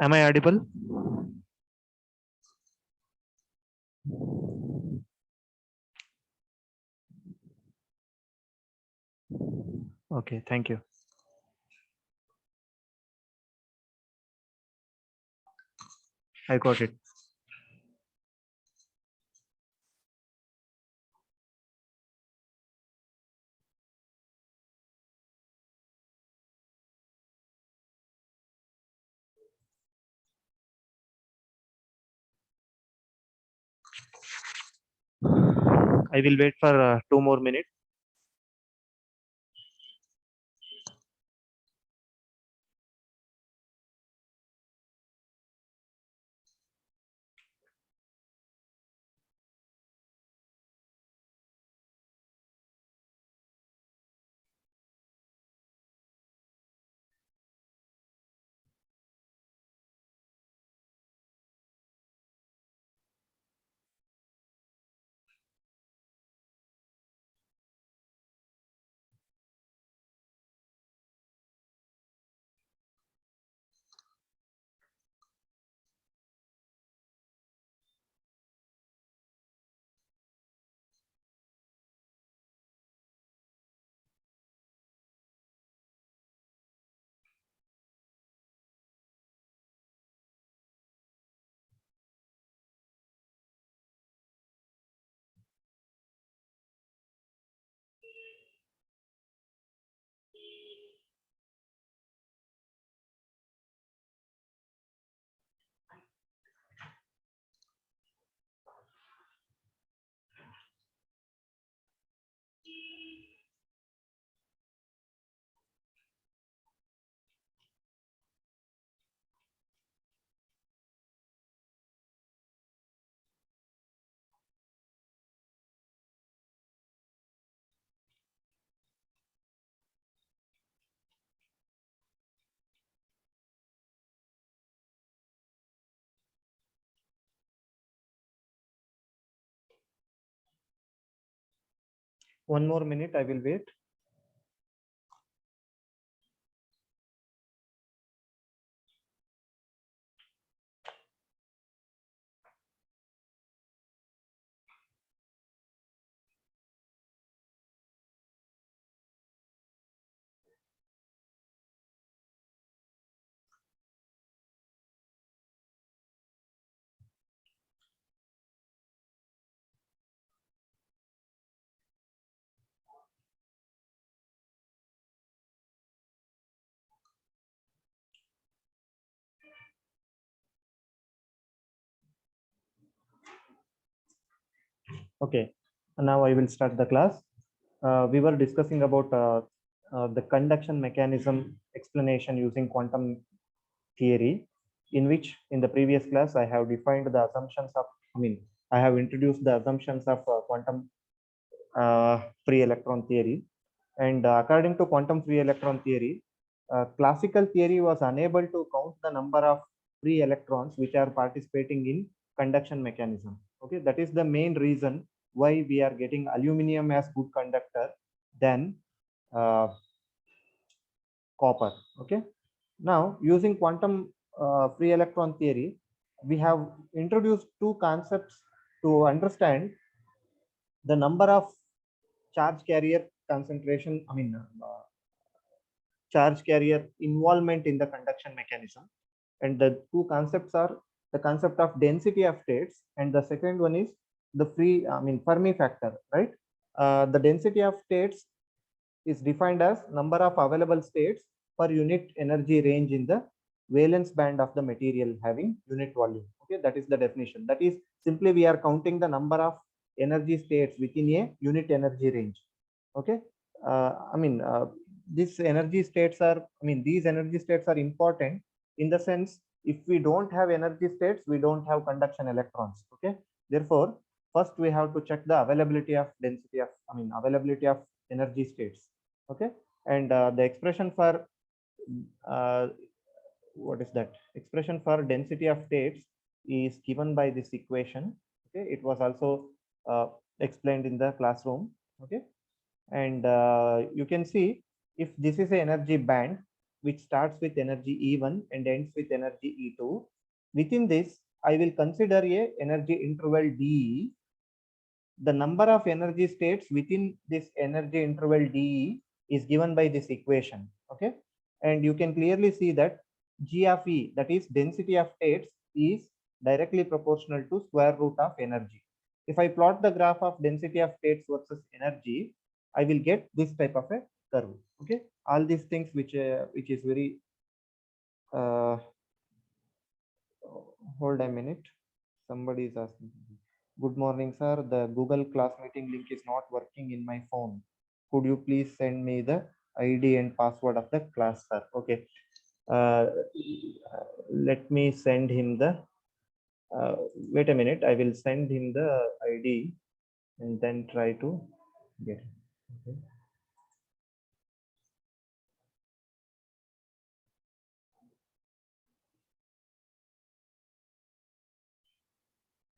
Am I audible? Okay, thank you. I got it. I will wait for 2 more minutes. One more minute, I will wait. Okay, now I will start the class. We were discussing about the conduction mechanism explanation using quantum theory, in which in the previous class I have defined the assumptions of, I have introduced the assumptions of quantum free electron theory. And according to quantum free electron theory, classical theory was unable to count the number of free electrons which are participating in conduction mechanism. Okay, that is the main reason why we are getting aluminum as good conductor than copper. Okay, now using quantum free electron theory, we have introduced two concepts to understand the number of charge carrier concentration, charge carrier involvement in the conduction mechanism. And the two concepts are the concept of density of states, and the second one is the Fermi factor, right? The density of states is defined as number of available states per unit energy range in the valence band of the material having unit volume. Okay, that is the definition. That is simply we are counting the number of energy states within a unit energy range. Okay, these energy states are, these energy states are important in the sense, if we don't have energy states, we don't have conduction electrons. Okay, therefore first we have to check the availability of density of, availability of energy states. Okay, and the expression for what is that expression for density of states is given by this equation. Okay, it was also explained in the classroom. Okay, and you can see if this is a energy band, which starts with energy E1 and ends with energy E2. Within this, I will consider a energy interval DE. The number of energy states within this energy interval DE is given by this equation. Okay, and you can clearly see that G of E, that is density of states, is directly proportional to square root of energy. If I plot the graph of density of states versus energy, I will get this type of a curve. Okay, all these things which is very hold a minute. Somebody is asking. Good morning, sir. The Google class meeting link is not working in my phone. Could you please send me the ID and password of the class, sir? Okay. Let me send him the. Wait a minute. I will send him the ID and then try to get it. Okay.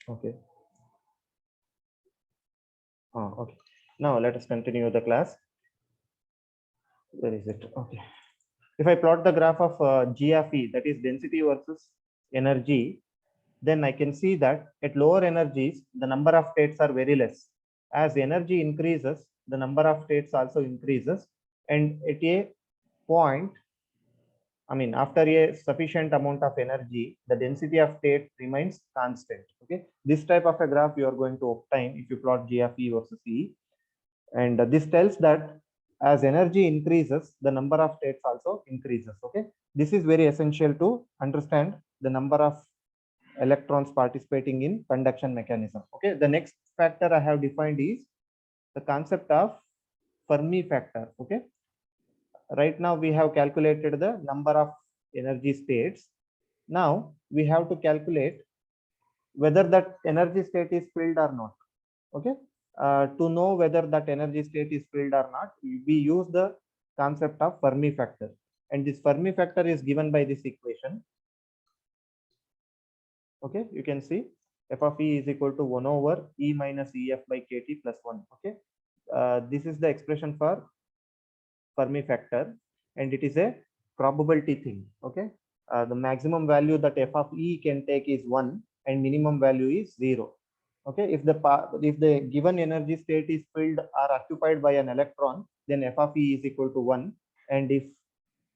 Okay. Oh, okay. Now let us continue the class. Where is it? Okay. If I plot the graph of G of E, that is density versus energy, then I can see that at lower energies, the number of states are very less. As energy increases, the number of states also increases. And at a point, I mean, after a sufficient amount of energy, the density of state remains constant. Okay. This type of a graph you are going to obtain if you plot G of E versus E. And this tells that as energy increases, the number of states also increases. Okay. This is very essential to understand the number of electrons participating in conduction mechanism. Okay, the next factor I have defined is the concept of Fermi factor. Okay, right now we have calculated the number of energy states. Now we have to calculate whether that energy state is filled or not. Okay, to know whether that energy state is filled or not, we use the concept of Fermi factor, and this Fermi factor is given by this equation. Okay, you can see f of E is equal to 1 over E minus EF by KT plus 1. Okay, this is the expression for Fermi factor, and it is a probability thing. Okay, the maximum value that f of E can take is 1 and minimum value is 0. Okay, if the given energy state is filled or occupied by an electron, then f of E is equal to 1, and if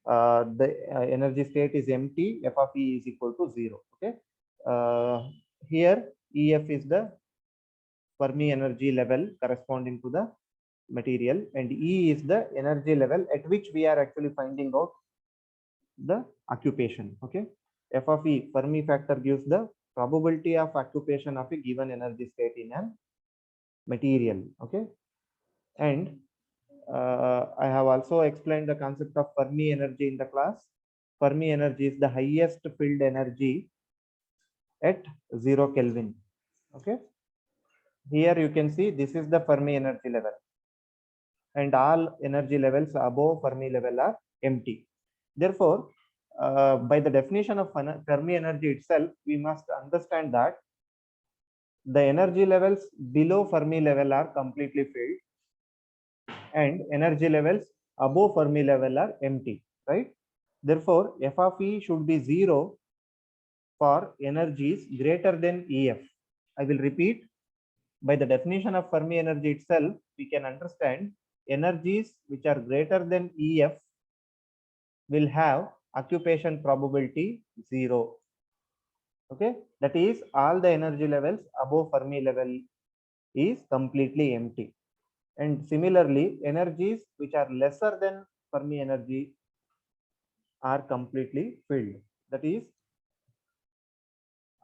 the energy state is empty, f of E is equal to 0. Okay, here EF is the Fermi energy level corresponding to the material, and E is the energy level at which we are actually finding out the occupation. Okay, f of E, Fermi factor, gives the probability of occupation of a given energy state in a material. Okay, and I have also explained the concept of Fermi energy in the class. Fermi energy is the highest filled energy at 0 Kelvin. Okay, here you can see this is the Fermi energy level, and all energy levels above Fermi level are empty. Therefore, by the definition of Fermi energy itself, we must understand that the energy levels below Fermi level are completely filled, and energy levels above Fermi level are empty, right? Therefore, f of E should be 0 for energies greater than EF. I will repeat, by the definition of Fermi energy itself, we can understand energies which are greater than EF will have occupation probability 0. Okay, that is all the energy levels above Fermi level is completely empty. And similarly, energies which are lesser than Fermi energy are completely filled. That is,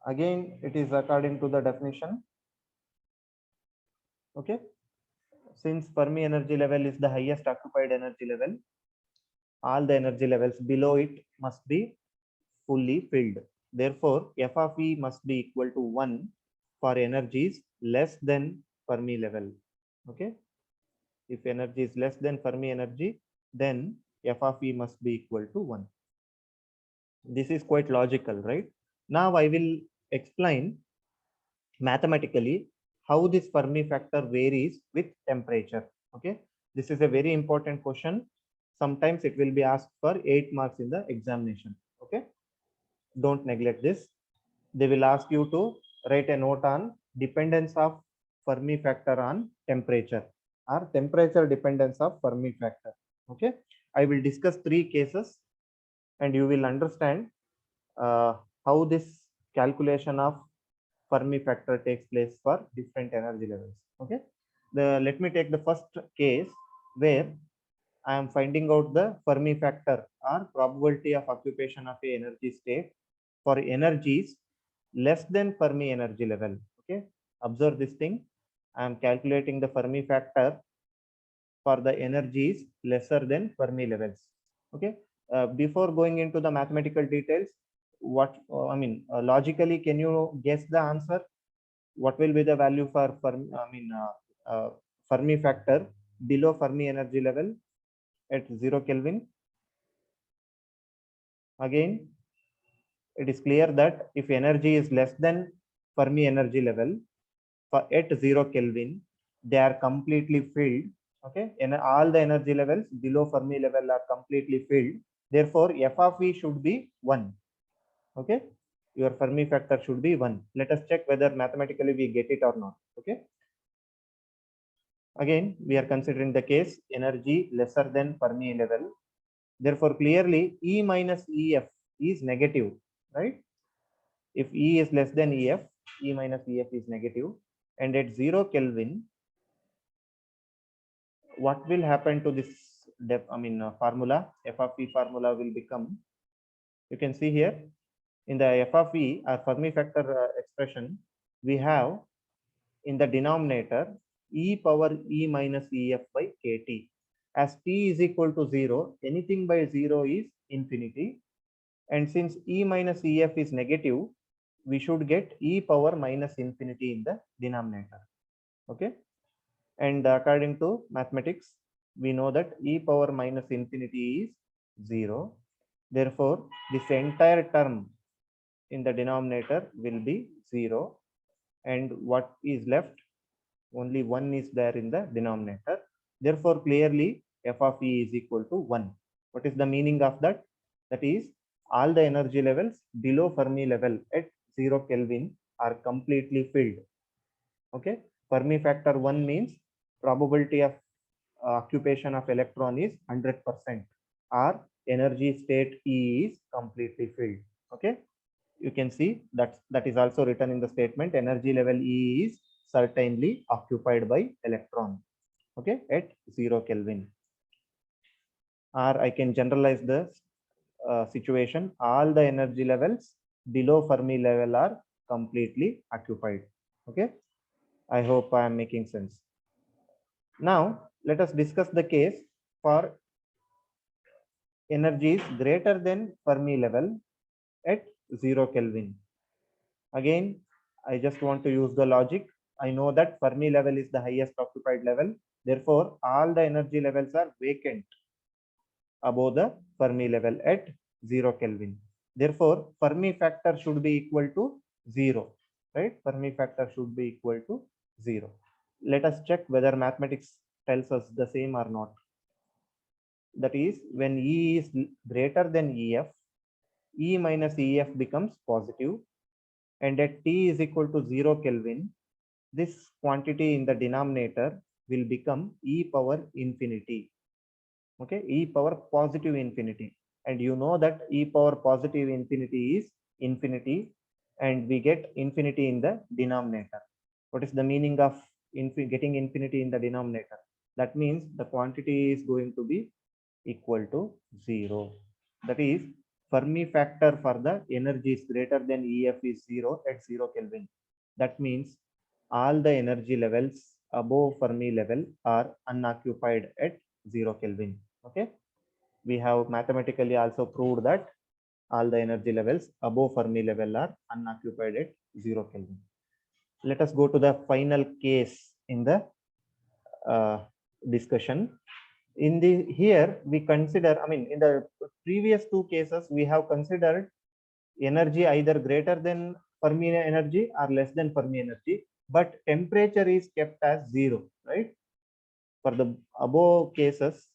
again, it is according to the definition. Okay, since Fermi energy level is the highest occupied energy level, all the energy levels below it must be fully filled. Therefore, f of E must be equal to 1 for energies less than Fermi level. Okay, if energy is less than Fermi energy, then f of E must be equal to 1. This is quite logical, right? Now I will explain mathematically how this Fermi factor varies with temperature. Okay, this is a very important question. Sometimes it will be asked for 8 marks in the examination. Okay, don't neglect this. They will ask you to write a note on dependence of Fermi factor on temperature, or temperature dependence of Fermi factor. Okay, I will discuss 3 cases and you will understand how this calculation of Fermi factor takes place for different energy levels. Okay, let me take the first case where I am finding out the Fermi factor or probability of occupation of a energy state for energies less than Fermi energy level. Okay, observe this thing. I am calculating the Fermi factor for the energies lesser than Fermi levels. Okay, before going into the mathematical details, what logically, can you guess the answer? What will be the value for Fermi factor below Fermi energy level at 0 Kelvin? Again, it is clear that if energy is less than Fermi energy level at 0 Kelvin, they are completely filled. Okay, and all the energy levels below Fermi level are completely filled. Therefore, f of e should be 1. Okay, your Fermi factor should be 1. Let us check whether mathematically we get it or not. Okay, again, we are considering the case energy lesser than Fermi level. Therefore, clearly E minus EF is negative, right? If E is less than EF, E minus EF is negative. And at 0 Kelvin, what will happen to this formula? F of E formula will become, you can see here in the F of E, our Fermi factor expression, we have in the denominator E power E minus EF by KT. As T is equal to 0, anything by 0 is infinity. And since E minus EF is negative, we should get E power minus infinity in the denominator. Okay. And according to mathematics, we know that E power minus infinity is 0. Therefore, this entire term in the denominator will be 0. And what is left? Only 1 is there in the denominator. Therefore, clearly f of E is equal to 1. What is the meaning of that? That is, all the energy levels below Fermi level at 0 Kelvin are completely filled. Okay, Fermi factor 1 means probability of occupation of electron is 100%, or energy state E is completely filled. Okay, you can see that is also written in the statement. Energy level E is certainly occupied by electron. Okay, at 0 Kelvin. Or I can generalize the situation. All the energy levels below Fermi level are completely occupied. Okay, I hope I am making sense. Now, let us discuss the case for energies greater than Fermi level at 0 Kelvin. Again, I just want to use the logic. I know that Fermi level is the highest occupied level. Therefore, all the energy levels are vacant above the Fermi level at 0 Kelvin. Therefore, Fermi factor should be equal to 0, right? Fermi factor should be equal to 0. Let us check whether mathematics tells us the same or not. That is, when E is greater than EF, E minus EF becomes positive, and at T is equal to 0 Kelvin, this quantity in the denominator will become E power infinity. Okay, E power positive infinity. And you know that E power positive infinity is infinity, and we get infinity in the denominator. What is the meaning of getting infinity in the denominator? That means the quantity is going to be equal to 0. That is, Fermi factor for the energy is greater than EF is 0 at 0 Kelvin. That means all the energy levels above Fermi level are unoccupied at 0 Kelvin. Okay, we have mathematically also proved that all the energy levels above Fermi level are unoccupied at 0 Kelvin. Let us go to the final case in the discussion. In the here we consider, in the previous two cases we have considered energy either greater than Fermi energy or less than Fermi energy, but temperature is kept as 0, right? For the above cases,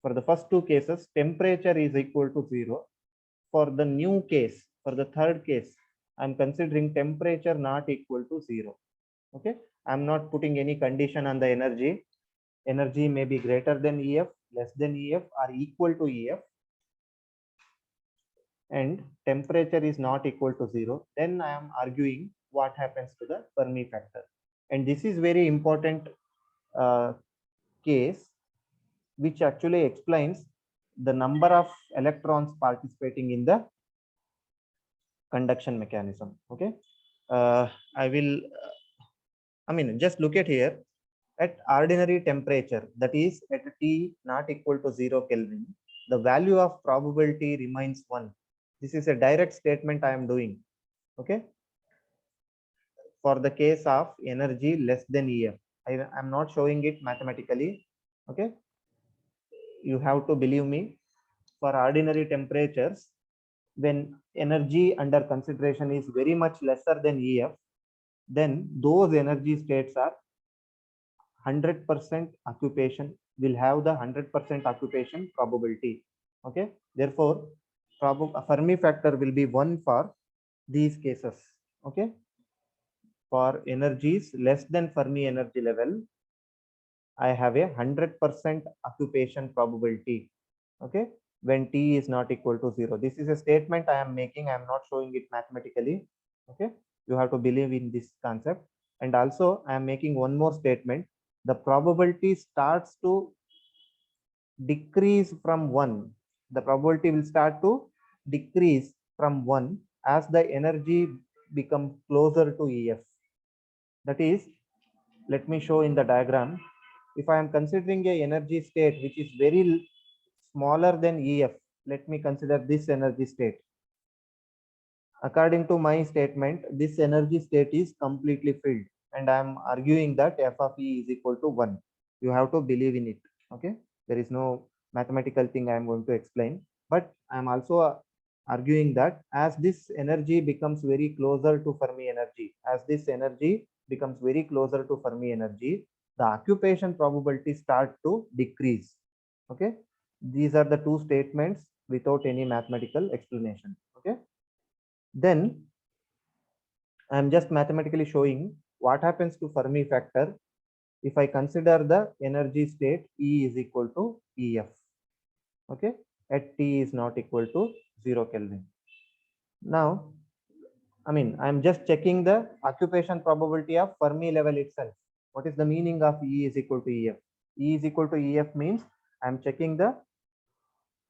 For the first two cases, temperature is equal to 0. For the new case, for the third case, I'm considering temperature not equal to 0. Okay, I'm not putting any condition on the energy. Energy may be greater than EF, less than EF, or equal to EF, and temperature is not equal to 0. Then I am arguing what happens to the Fermi factor. And this is very important case, which actually explains the number of electrons participating in the conduction mechanism. Okay, I will, just look at here. At ordinary temperature, that is at T not equal to 0 Kelvin, the value of probability remains 1. This is a direct statement I am doing. Okay, for the case of energy less than EF, I am not showing it mathematically. Okay, you have to believe me. For ordinary temperatures, when energy under consideration is very much lesser than EF, then those energy states are 100% occupation, will have the 100% occupation probability. Okay, therefore Fermi factor will be 1 for these cases. Okay, for energies less than Fermi energy level, I have a 100% occupation probability. Okay, when T is not equal to 0. This is a statement I am making. I am not showing it mathematically. Okay, you have to believe in this concept. And also I am making one more statement. The probability starts to decrease from 1. The probability will start to decrease from 1 as the energy becomes closer to EF. That is, let me show in the diagram. If I am considering a energy state which is very smaller than EF, let me consider this energy state. According to my statement, this energy state is completely filled, and I am arguing that f of E is equal to 1. You have to believe in it. Okay, there is no mathematical thing I am going to explain, but I am also arguing that as this energy becomes very closer to Fermi energy, the occupation probability start to decrease. Okay, these are the two statements without any mathematical explanation. Okay, then I am just mathematically showing what happens to Fermi factor if I consider the energy state E is equal to EF. Okay, at T is not equal to 0 Kelvin. Now, I'm just checking the occupation probability of Fermi level itself. What is the meaning of E is equal to EF? E is equal to EF means I am checking the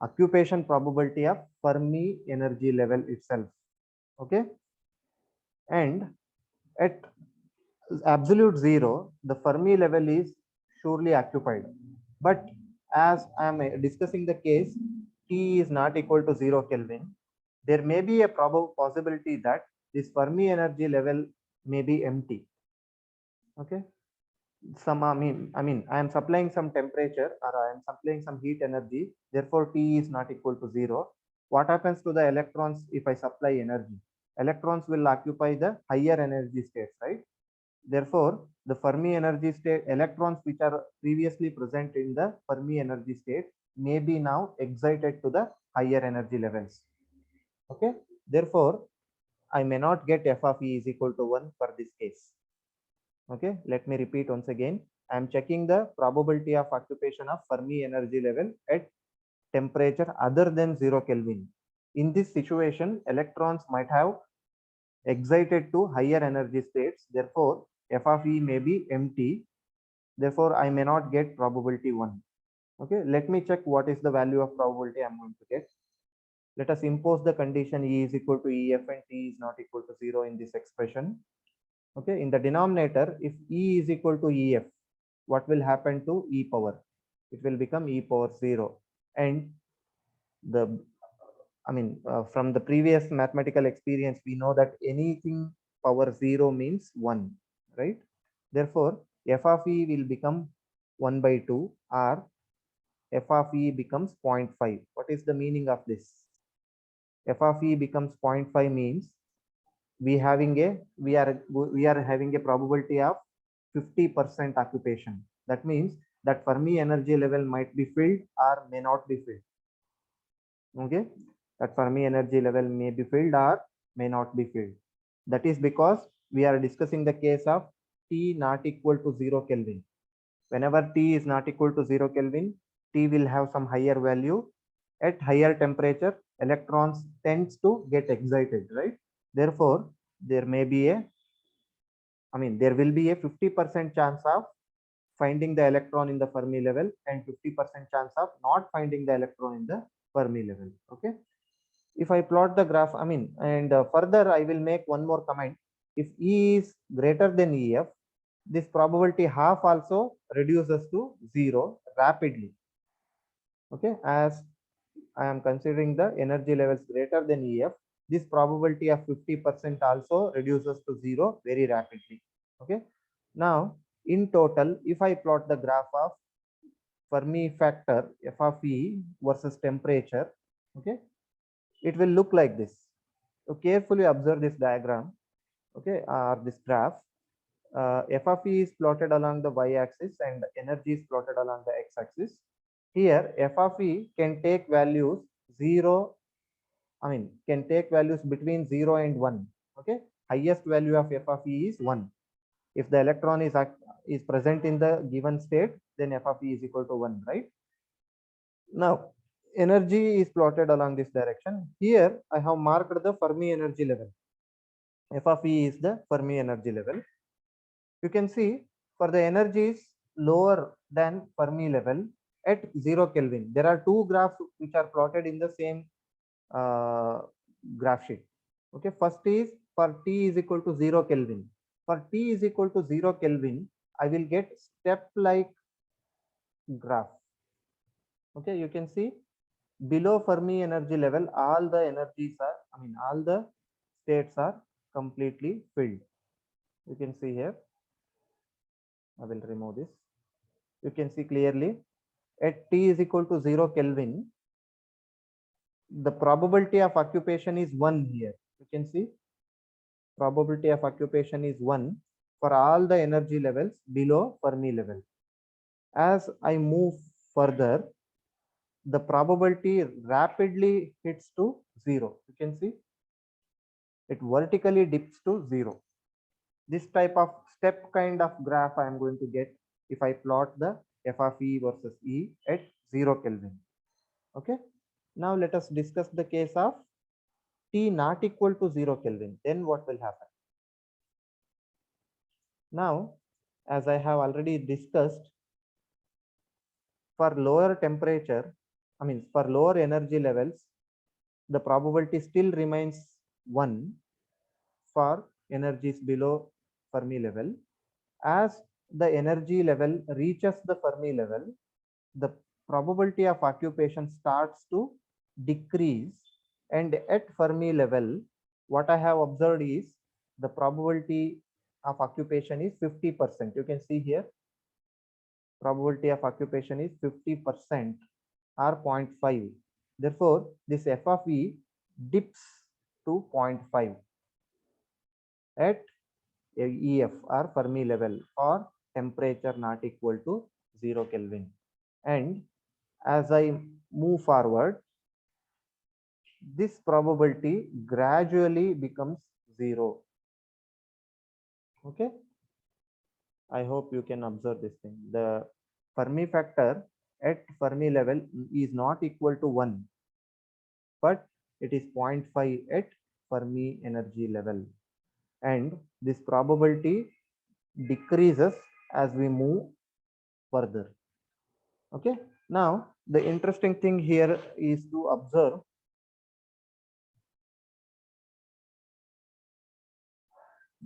occupation probability of Fermi energy level itself. Okay, and at absolute 0, the Fermi level is surely occupied. But as I am discussing the case, T is not equal to 0 Kelvin, there may be a possibility that this Fermi energy level may be empty. Okay, I am supplying some temperature, or I am supplying some heat energy, therefore T is not equal to 0. What happens to the electrons if I supply energy? Electrons will occupy the higher energy states, right? Therefore, the Fermi energy state electrons which are previously present in the Fermi energy state may be now excited to the higher energy levels. Okay, therefore, I may not get f of E is equal to 1 for this case. Okay, let me repeat once again. I am checking the probability of occupation of Fermi energy level at temperature other than 0 Kelvin. In this situation, electrons might have excited to higher energy states. Therefore, f of E may be empty. Therefore, I may not get probability 1. Okay, let me check what is the value of probability I'm going to get. Let us impose the condition E is equal to EF and T is not equal to 0 in this expression. Okay, in the denominator, if E is equal to EF, what will happen to E power? It will become E power 0. And from the previous mathematical experience, we know that anything power 0 means 1, right? Therefore, f of E will become 1 by 2, or f of E becomes 0.5. What is the meaning of this? F of E becomes 0.5 means we are having a probability of 50% occupation. That means that Fermi energy level might be filled or may not be filled. Okay, that Fermi energy level may be filled or may not be filled. That is because we are discussing the case of T not equal to 0 Kelvin. Whenever T is not equal to 0 Kelvin, T will have some higher value. At higher temperature, electrons tends to get excited, right? Therefore, there may be a, there will be a 50% chance of finding the electron in the Fermi level and 50% chance of not finding the electron in the Fermi level. Okay. If I plot the graph, further I will make one more comment. If E is greater than EF, this probability half also reduces to 0 rapidly. Okay, as I am considering the energy levels greater than EF, this probability of 50% also reduces to 0 very rapidly. Okay, now in total, if I plot the graph of Fermi factor F of E versus temperature, okay, it will look like this. So carefully observe this diagram, okay, or this graph. F of E is plotted along the y-axis and energy is plotted along the x-axis. Here, F of E can take values 0, can take values between 0 and 1. Okay, highest value of F of E is 1. If the electron is present in the given state, then F of E is equal to 1, right? Now, energy is plotted along this direction. Here, I have marked the Fermi energy level. F of E is the Fermi energy level. You can see for the energies lower than Fermi level at 0 Kelvin. There are two graphs which are plotted in the same graph sheet. Okay, first is for T is equal to 0 Kelvin. For T is equal to 0 Kelvin, I will get step-like graph. Okay, you can see below Fermi energy level, all the energies are, all the states are completely filled. You can see here. I will remove this. You can see clearly at T is equal to 0 Kelvin, the probability of occupation is 1 here. You can see probability of occupation is 1 for all the energy levels below Fermi level. As I move further, the probability rapidly hits to 0. You can see it vertically dips to 0. This type of step kind of graph I am going to get if I plot the F of E versus E at 0 Kelvin. Okay. Now let us discuss the case of T not equal to 0 Kelvin. Then what will happen? Now, as I have already discussed, for lower temperature, for lower energy levels, the probability still remains 1 for energies below Fermi level. As the energy level reaches the Fermi level, the probability of occupation starts to decrease, and at Fermi level, what I have observed is the probability of occupation is 50%. You can see here, probability of occupation is 50% or 0.5. Therefore, this F of E dips to 0.5 at EF or Fermi level or temperature not equal to 0 Kelvin. And as I move forward, this probability gradually becomes 0. Okay, I hope you can observe this thing. The Fermi factor at Fermi level is not equal to 1, but it is 0.5 at Fermi energy level, and this probability decreases as we move further. Okay, now the interesting thing here is to observe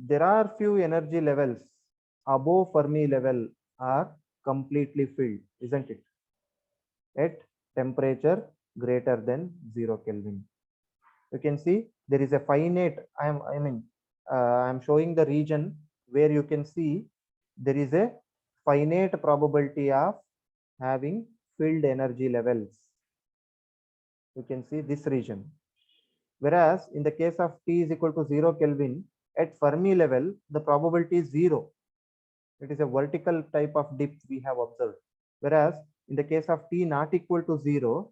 there are few energy levels above Fermi level are completely filled, isn't it? At temperature greater than 0 Kelvin. You can see there is a finite, I'm showing the region where you can see there is a finite probability of having filled energy levels. You can see this region. Whereas in the case of T is equal to 0 Kelvin, at Fermi level, the probability is 0. It is a vertical type of dip we have observed. Whereas in the case of T not equal to 0,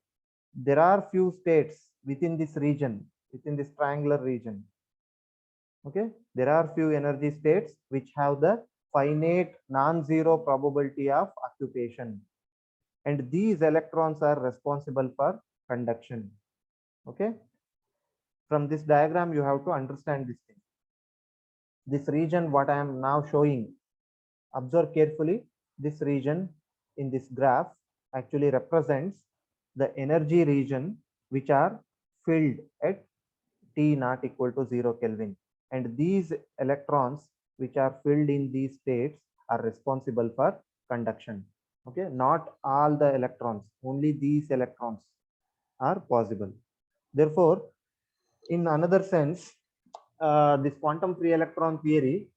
there are few states within this region, within this triangular region. Okay, there are few energy states which have the finite non-zero probability of occupation, and these electrons are responsible for conduction. Okay, from this diagram you have to understand this thing. This region what I am now showing, observe carefully, this region in this graph actually represents the energy region which are filled at T not equal to 0 Kelvin, and these electrons which are filled in these states are responsible for conduction. Okay, not all the electrons, only these electrons are possible. Therefore, in another sense, this quantum free electron theory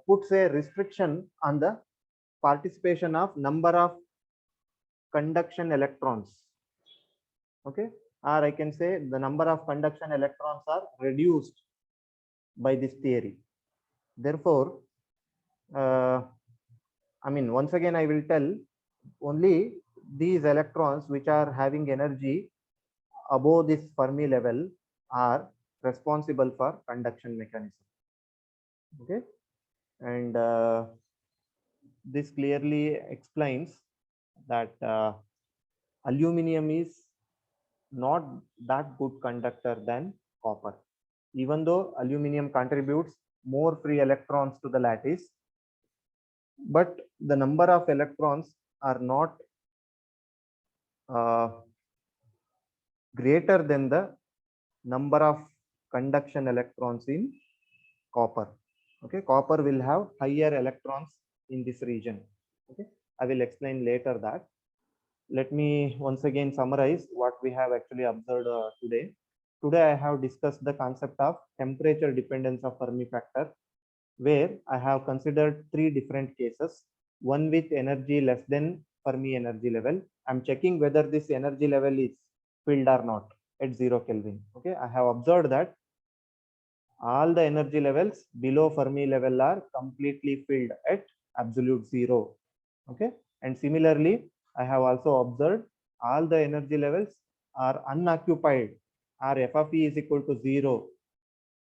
puts a restriction on the participation of number of conduction electrons. Okay, or I can say the number of conduction electrons are reduced by this theory. Therefore, I mean, once again I will tell, only these electrons which are having energy above this Fermi level are responsible for conduction mechanism. Okay, and this clearly explains that aluminum is not that good conductor than copper. Even though aluminum contributes more free electrons to the lattice, but the number of electrons are not greater than the number of conduction electrons in copper. Okay, copper will have higher electrons in this region. Okay, I will explain later that. Let me once again summarize what we have actually observed today. Today I have discussed the concept of temperature dependence of Fermi factor, where I have considered three different cases. One with energy less than Fermi energy level. I'm checking whether this energy level is filled or not at 0 Kelvin. Okay, I have observed that all the energy levels below Fermi level are completely filled at absolute zero. Okay, and similarly, I have also observed all the energy levels are unoccupied, or F of E is equal to 0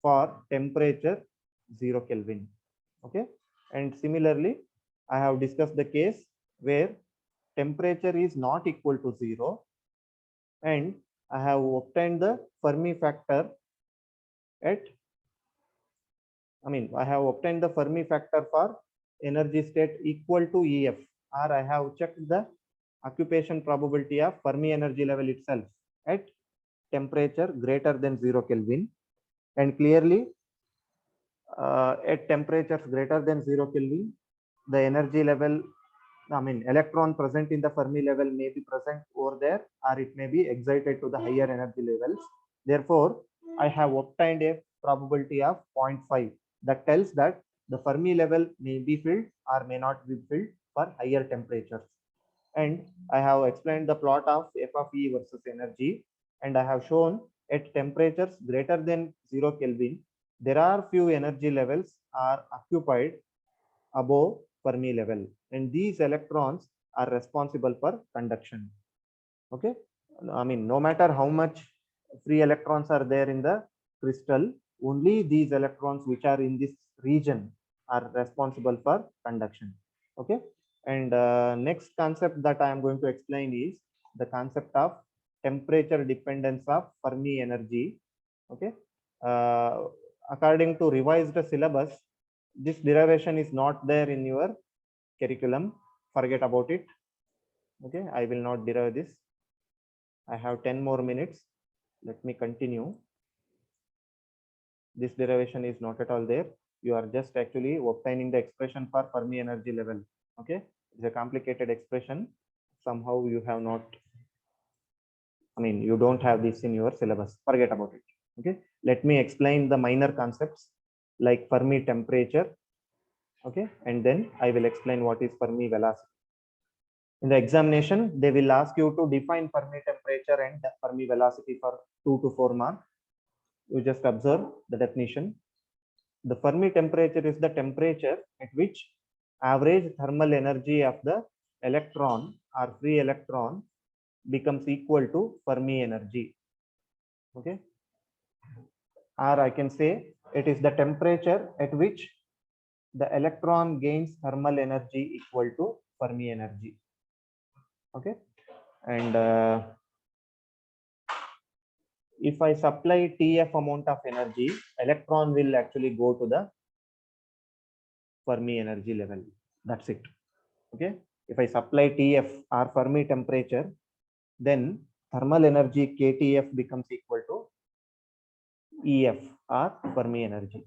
for temperature 0 Kelvin. Okay, and similarly, I have discussed the case where temperature is not equal to 0, and I have obtained the Fermi factor at, I have obtained the Fermi factor for energy state equal to EF, or I have checked the occupation probability of Fermi energy level itself at temperature greater than 0 Kelvin, and clearly at temperatures greater than 0 Kelvin, the energy level, electron present in the Fermi level may be present over there, or it may be excited to the higher energy levels. Therefore, I have obtained a probability of 0.5 that tells that the Fermi level may be filled or may not be filled for higher temperatures. And I have explained the plot of F of E versus energy, and I have shown at temperatures greater than 0 Kelvin, there are few energy levels are occupied above Fermi level, and these electrons are responsible for conduction. Okay, no matter how much free electrons are there in the crystal, only these electrons which are in this region are responsible for conduction. Okay, and next concept that I am going to explain is the concept of temperature dependence of Fermi energy. Okay, according to revised syllabus, this derivation is not there in your curriculum. Forget about it. Okay, I will not derive this. I have 10 more minutes. Let me continue. This derivation is not at all there. You are just actually obtaining the expression for Fermi energy level. Okay, it's a complicated expression. Somehow you have not, you don't have this in your syllabus. Forget about it. Okay, let me explain the minor concepts like Fermi temperature. Okay, and then I will explain what is Fermi velocity. In the examination, they will ask you to define Fermi temperature and Fermi velocity for 2 to 4 marks. You just observe the definition. The Fermi temperature is the temperature at which average thermal energy of the electron or free electron becomes equal to Fermi energy. Okay, or I can say it is the temperature at which the electron gains thermal energy equal to Fermi energy. Okay, and if I supply TF amount of energy, electron will actually go to the Fermi energy level. That's it. Okay, if I supply TF or Fermi temperature, then thermal energy KTF becomes equal to EF or Fermi energy.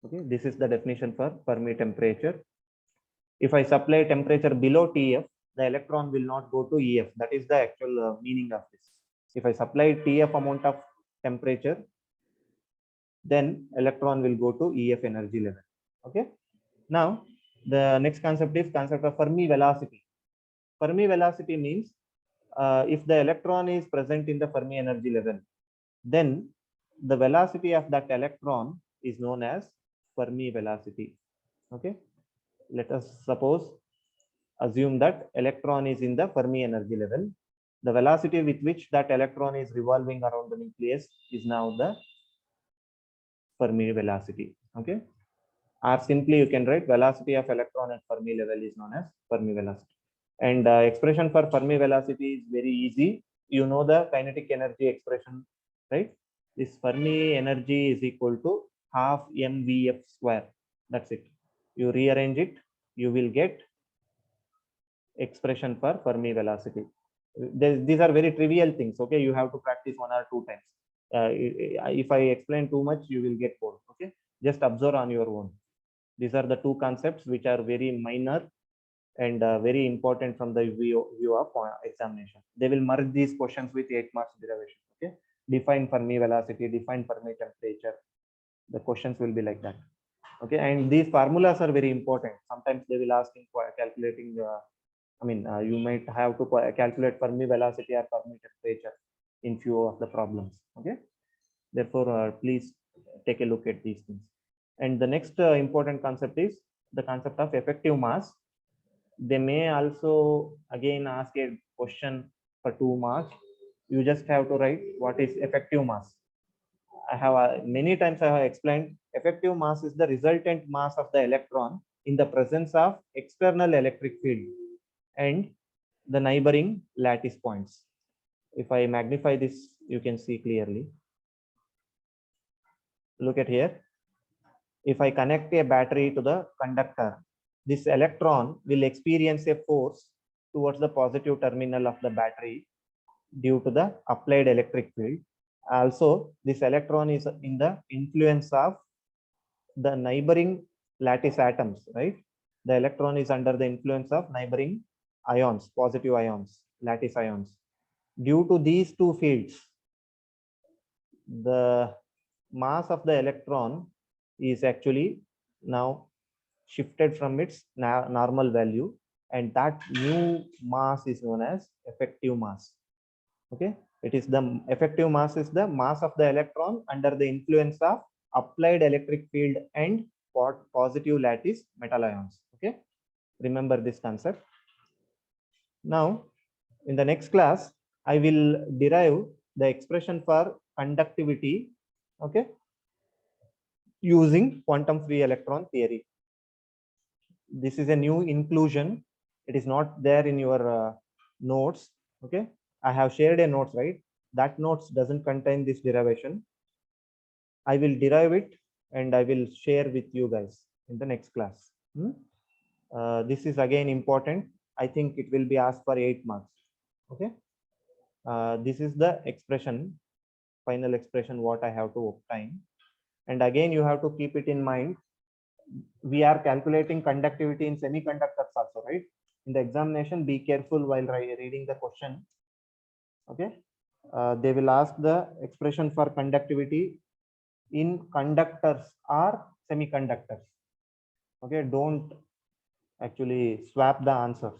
Okay, this is the definition for Fermi temperature. If I supply temperature below TF, the electron will not go to EF. That is the actual meaning of this. If I supply TF amount of temperature, then electron will go to EF energy level. Okay. Now, the next concept is concept of Fermi velocity. Fermi velocity means if the electron is present in the Fermi energy level, then the velocity of that electron is known as Fermi velocity. Okay. Let us assume that electron is in the Fermi energy level. The velocity with which that electron is revolving around the nucleus is now the Fermi velocity. Okay. Or simply you can write velocity of electron at Fermi level is known as Fermi velocity. And expression for Fermi velocity is very easy. You know the kinetic energy expression, right? This Fermi energy is equal to half mvf square. That's it. You rearrange it, you will get expression for Fermi velocity. These are very trivial things. Okay, you have to practice 1 or 2 times. If I explain too much, you will get bored. Okay, just observe on your own. These are the 2 concepts which are very minor and very important from the view of examination. They will merge these questions with 8 marks derivation. Okay, define Fermi velocity, define Fermi temperature. The questions will be like that. Okay, and these formulas are very important. Sometimes they will ask in calculating. You might have to calculate Fermi velocity or Fermi temperature in few of the problems. Okay, therefore, please take a look at these things. And the next important concept is the concept of effective mass. They may also again ask a question for 2 marks. You just have to write what is effective mass. I have many times I have explained effective mass is the resultant mass of the electron in the presence of external electric field and the neighboring lattice points. If I magnify this, you can see clearly. Look at here. If I connect a battery to the conductor, this electron will experience a force towards the positive terminal of the battery due to the applied electric field. Also, this electron is in the influence of the neighboring lattice atoms, right? The electron is under the influence of neighboring ions, positive ions, lattice ions. Due to these 2 fields, the mass of the electron is actually now shifted from its normal value, and that new mass is known as effective mass. Okay, it is the effective mass is the mass of the electron under the influence of applied electric field and positive lattice metal ions. Okay, remember this concept. Now, in the next class, I will derive the expression for conductivity, okay, using quantum free electron theory. This is a new inclusion. It is not there in your notes. Okay, I have shared a notes, right? That notes doesn't contain this derivation. I will derive it and I will share with you guys in the next class. This is again important. I think it will be asked for 8 marks. Okay. This is the expression, final expression what I have to obtain. And again, you have to keep it in mind. We are calculating conductivity in semiconductors also, right? In the examination, be careful while reading the question. Okay. They will ask the expression for conductivity in conductors or semiconductors. Okay. Don't actually swap the answers.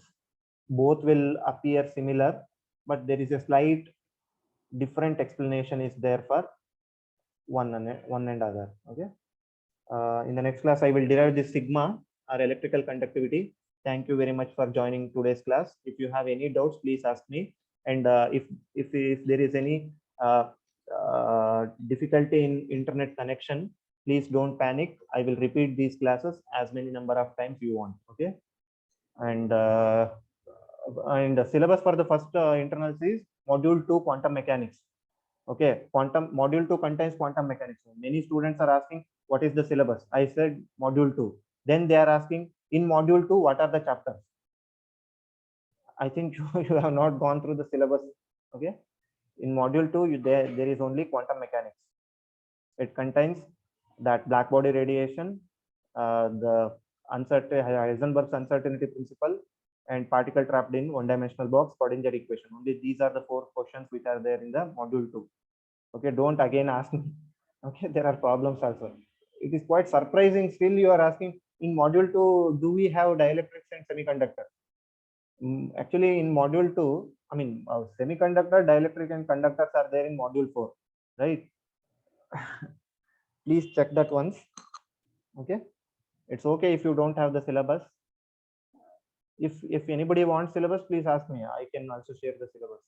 Both will appear similar, but there is a slight different explanation is there for one and other. Okay. In the next class, I will derive this sigma or electrical conductivity. Thank you very much for joining today's class. If you have any doubts, please ask me. And if there is any difficulty in internet connection, please don't panic. I will repeat these classes as many number of times you want. Okay. And the syllabus for the first internals is module 2 quantum mechanics. Okay, quantum module 2 contains quantum mechanics. Many students are asking what is the syllabus. I said module 2. Then they are asking in module 2 what are the chapters. I think you have not gone through the syllabus. Okay, in module 2 there is only quantum mechanics. It contains that black body radiation, the Heisenberg's uncertainty principle, and particle trapped in one-dimensional box, Schrodinger equation. Only these are the 4 questions which are there in the module 2. Okay, don't again ask me. Okay, there are problems also. It is quite surprising. Still, you are asking in module 2, do we have dielectrics and semiconductor? Actually, in module 2, I mean, semiconductor, dielectric, and conductors are there in module 4, right? Please check that once. Okay, it's okay if you don't have the syllabus. If anybody wants syllabus, please ask me. I can also share the syllabus.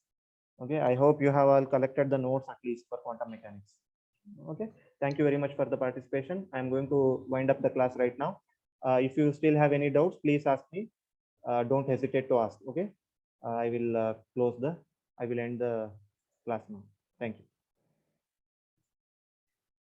Okay, I hope you have all collected the notes at least for quantum mechanics. Okay, thank you very much for the participation. I'm going to wind up the class right now. If you still have any doubts, please ask me. Don't hesitate to ask. Okay, I will end the class now. Thank you.